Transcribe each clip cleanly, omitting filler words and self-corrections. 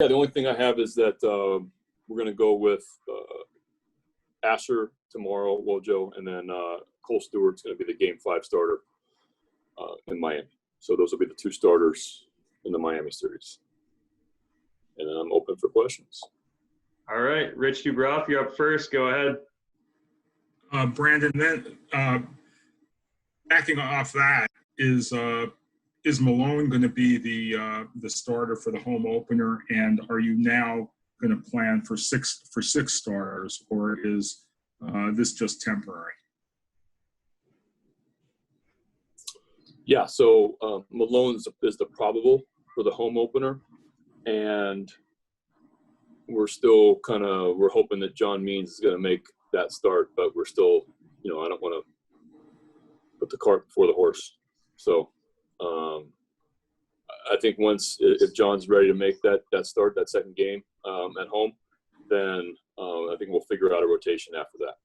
Yeah, the only thing I have is that we're going to go with Asher tomorrow, Wojo, and then Cole Stewart's going to be the Game 5 starter in Miami. So those will be the two starters in the Miami series. And then I'm open for questions. All right, Rich Dubroff, you're up first. Go ahead. Brandon, then backing off that, is Malone going to be the starter for the home opener, and are you now going to plan for six starters, or is this just temporary? Yeah, so Malone is the probable for the home opener, and we're still we're hoping that John Means is going to make that start, but we're still, I don't want to put the cart before the horse. So I think if John's ready to make that start, that second game at home, then I think we'll figure out a rotation after that.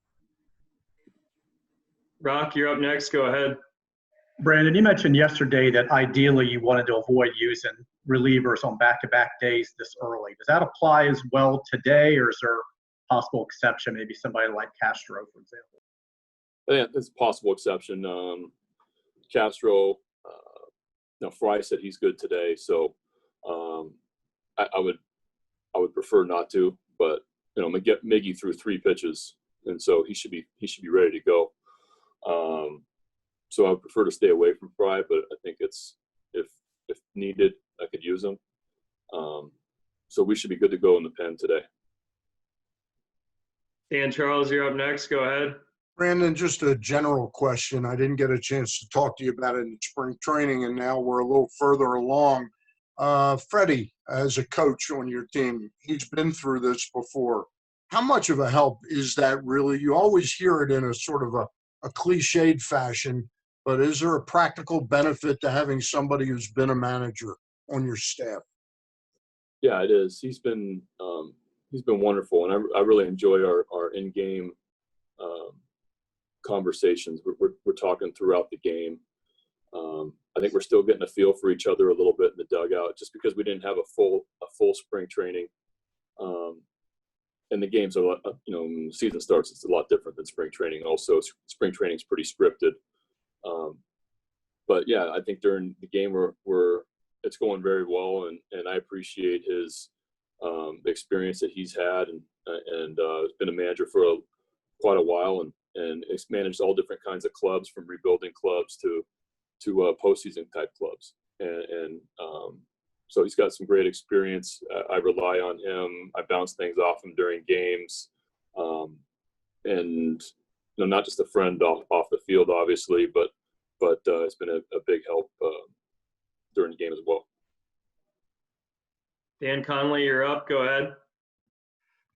Rock, you're up next. Go ahead. Brandon, you mentioned yesterday that ideally you wanted to avoid using relievers on back-to-back days this early. Does that apply as well today, or is there a possible exception, maybe somebody like Castro, for example? Yeah, there's a possible exception. Castro, Fry said he's good today, so I would prefer not to. But Miggy threw 3 pitches, and so he should be ready to go. So I would prefer to stay away from Fry, but I think it's if needed, I could use him. So we should be good to go in the pen today. Dan Charles, you're up next. Go ahead. Brandon, just a general question. I didn't get a chance to talk to you about it in spring training, and now we're a little further along. Freddie, as a coach on your team, he's been through this before. How much of a help is that really? You always hear it in a sort of a cliched fashion, but is there a practical benefit to having somebody who's been a manager on your staff? Yeah, it is. He's been wonderful, and I really enjoy our in-game conversations. We're talking throughout the game. I think we're still getting a feel for each other a little bit in the dugout, just because we didn't have a full spring training. And the games are, when the season starts, it's a lot different than spring training. Also, spring training is pretty scripted. But yeah, I think during the game it's going very well, and I appreciate his experience that he's had, and has been a manager for quite a while, and it's managed all different kinds of clubs, from rebuilding clubs to postseason type clubs, and so he's got some great experience. I rely on him. I bounce things off him during games, and not just a friend off the field, obviously, but it's been a big help during the game as well. Dan Conley, you're up. Go ahead.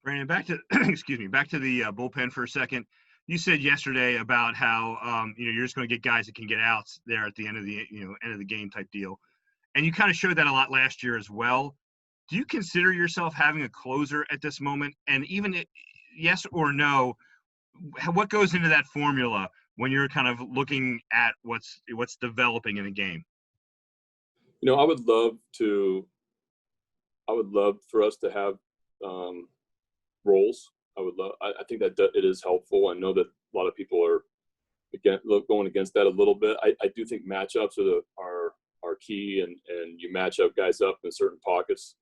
Brandon, back to the bullpen for a second. You said yesterday about how you're just going to get guys that can get outs there at the end of the game type deal, and you kind of showed that a lot last year as well. Do you consider yourself having a closer at this moment? And even yes or no, what goes into that formula when you're kind of looking at what's developing in a game? I would love for us to have roles. I think that it is helpful. I know that a lot of people are going against that a little bit. I do think matchups are key, and you match up guys up in certain pockets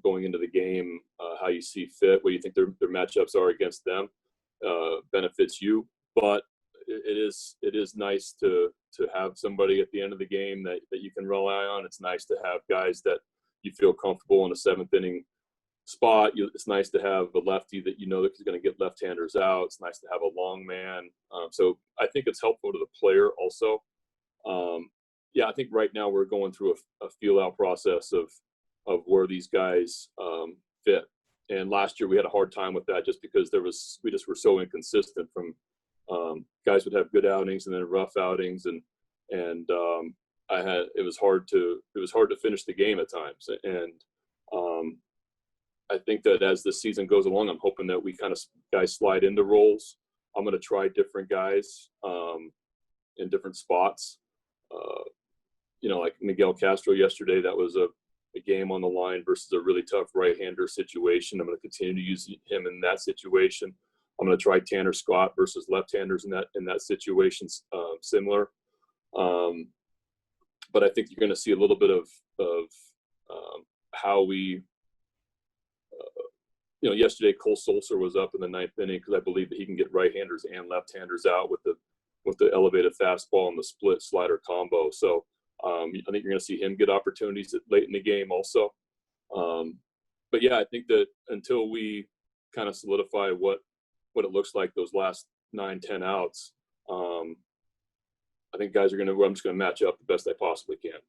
going into the game. How you see fit, what you think their matchups are against them, benefits you. But it is nice to have somebody at the end of the game that you can rely on. It's nice to have guys that you feel comfortable in a 7th inning spot. It's nice to have a lefty that that is going to get left-handers out. It's nice to have a long man. So I think it's helpful to the player also. I think right now we're going through a feel-out process of where these guys fit. And last year we had a hard time with that, just because we just were so inconsistent. From guys would have good outings and then rough outings, and it was hard to finish the game at times. And I think that as the season goes along, I'm hoping that we guys slide into roles. I'm going to try different guys in different spots. Like Miguel Castro yesterday, that was a game on the line versus a really tough right-hander situation. I'm going to continue to use him in that situation. I'm going to try Tanner Scott versus left-handers in that situation, similar. But I think you're going to see a little bit of how we, yesterday Cole Sulser was up in the ninth inning because I believe that he can get right-handers and left-handers out with the elevated fastball and the split slider combo. So I think you're going to see him get opportunities late in the game also. But yeah, I think that until we kind of solidify what it looks like those last 9-10 outs, I think guys I'm just going to match up the best I possibly can.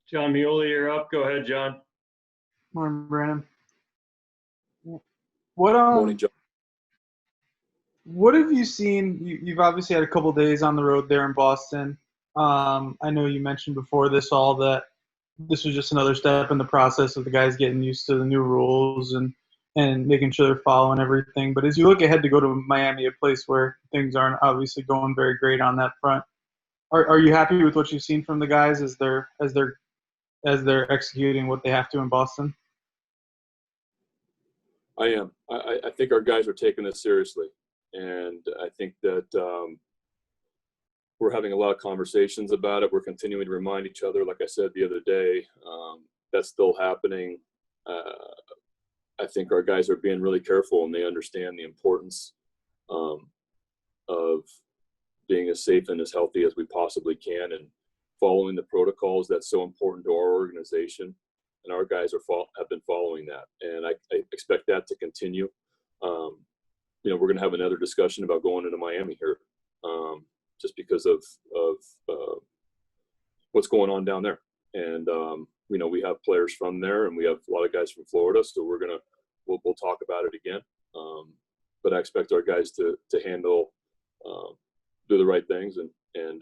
John Muley, you're up. Go ahead, John. Morning, Brandon. Morning, John. What have you seen? You've obviously had a couple days on the road there in Boston. I know you mentioned before this all that this was just another step in the process of the guys getting used to the new rules and making sure they're following everything. But as you look ahead to go to Miami, a place where things aren't obviously going very great on that front, are you happy with what you've seen from the guys as they're executing what they have to in Boston? I am. I think our guys are taking this seriously, and I think that we're having a lot of conversations about it. We're continuing to remind each other, like I said the other day, that's still happening. I think our guys are being really careful, and they understand the importance of being as safe and as healthy as we possibly can, and following the protocols that's so important to our organization. And our guys have been following that, and I expect that to continue. We're going to have another discussion about going into Miami here, just because of what's going on down there. And we have players from there, and we have a lot of guys from Florida, so we'll talk about it again. But I expect our guys to handle, do the right things, and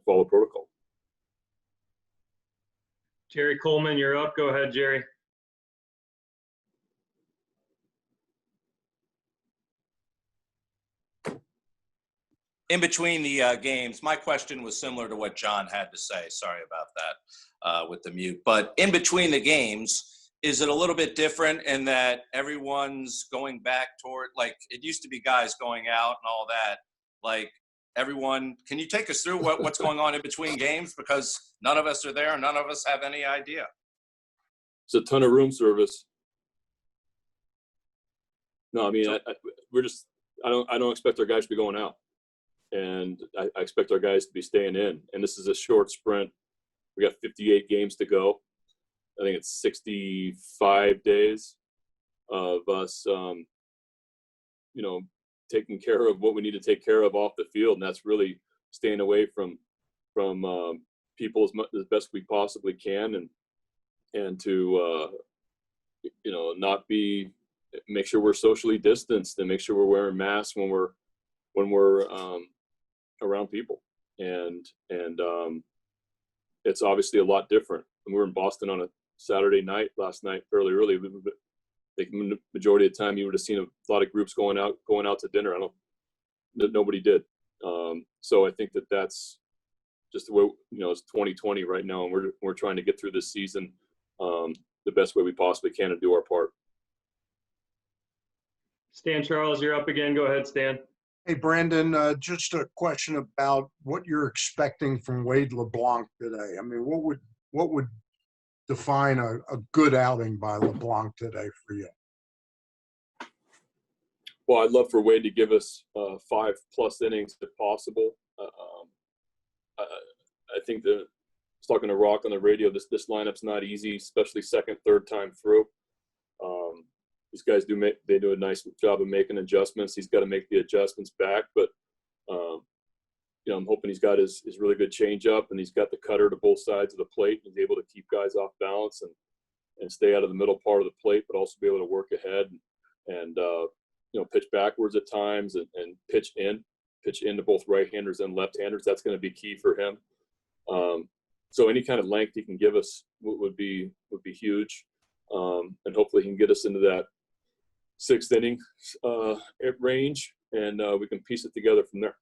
follow protocol. Jerry Coleman, you're up. Go ahead, Jerry. In between the games, my question was similar to what John had to say. Sorry about that with the mute. But in between the games, is it a little bit different in that everyone's going back toward, like, it used to be guys going out and all that, like, everyone, can you take us through what's going on in between games? Because none of us are there. None of us have any idea. It's a ton of room service. No, I mean, I don't expect our guys to be going out, and I expect our guys to be staying in. And this is a short sprint. We got 58 games to go. I think it's 65 days of us, taking care of what we need to take care of off the field, and that's really staying away from people as best we possibly can, and to make sure we're socially distanced, and make sure we're wearing masks when we're around people, and it's obviously a lot different. And we were in Boston on a Saturday night last night, fairly early. I think the majority of the time you would have seen a lot of groups going out to dinner. Nobody did. So I think that's just the way, it's 2020 right now, and we're trying to get through this season the best way we possibly can and do our part. Stan Charles, you're up again. Go ahead, Stan. Hey, Brandon, just a question about what you're expecting from Wade LeBlanc today. I mean, what would define a good outing by LeBlanc today for you? Well, I'd love for Wade to give us 5+ innings if possible. I think I was talking to Rock on the radio. This lineup's not easy, especially second, third time through. These guys do a nice job of making adjustments. He's got to make the adjustments back, but I'm hoping he's got his really good changeup, and he's got the cutter to both sides of the plate, and he's able to keep guys off balance and stay out of the middle part of the plate, but also be able to work ahead and pitch backwards at times and pitch into both right-handers and left-handers. That's going to be key for him. So any kind of length he can give us would be huge, and hopefully he can get us into that 6th inning range, and we can piece it together from there.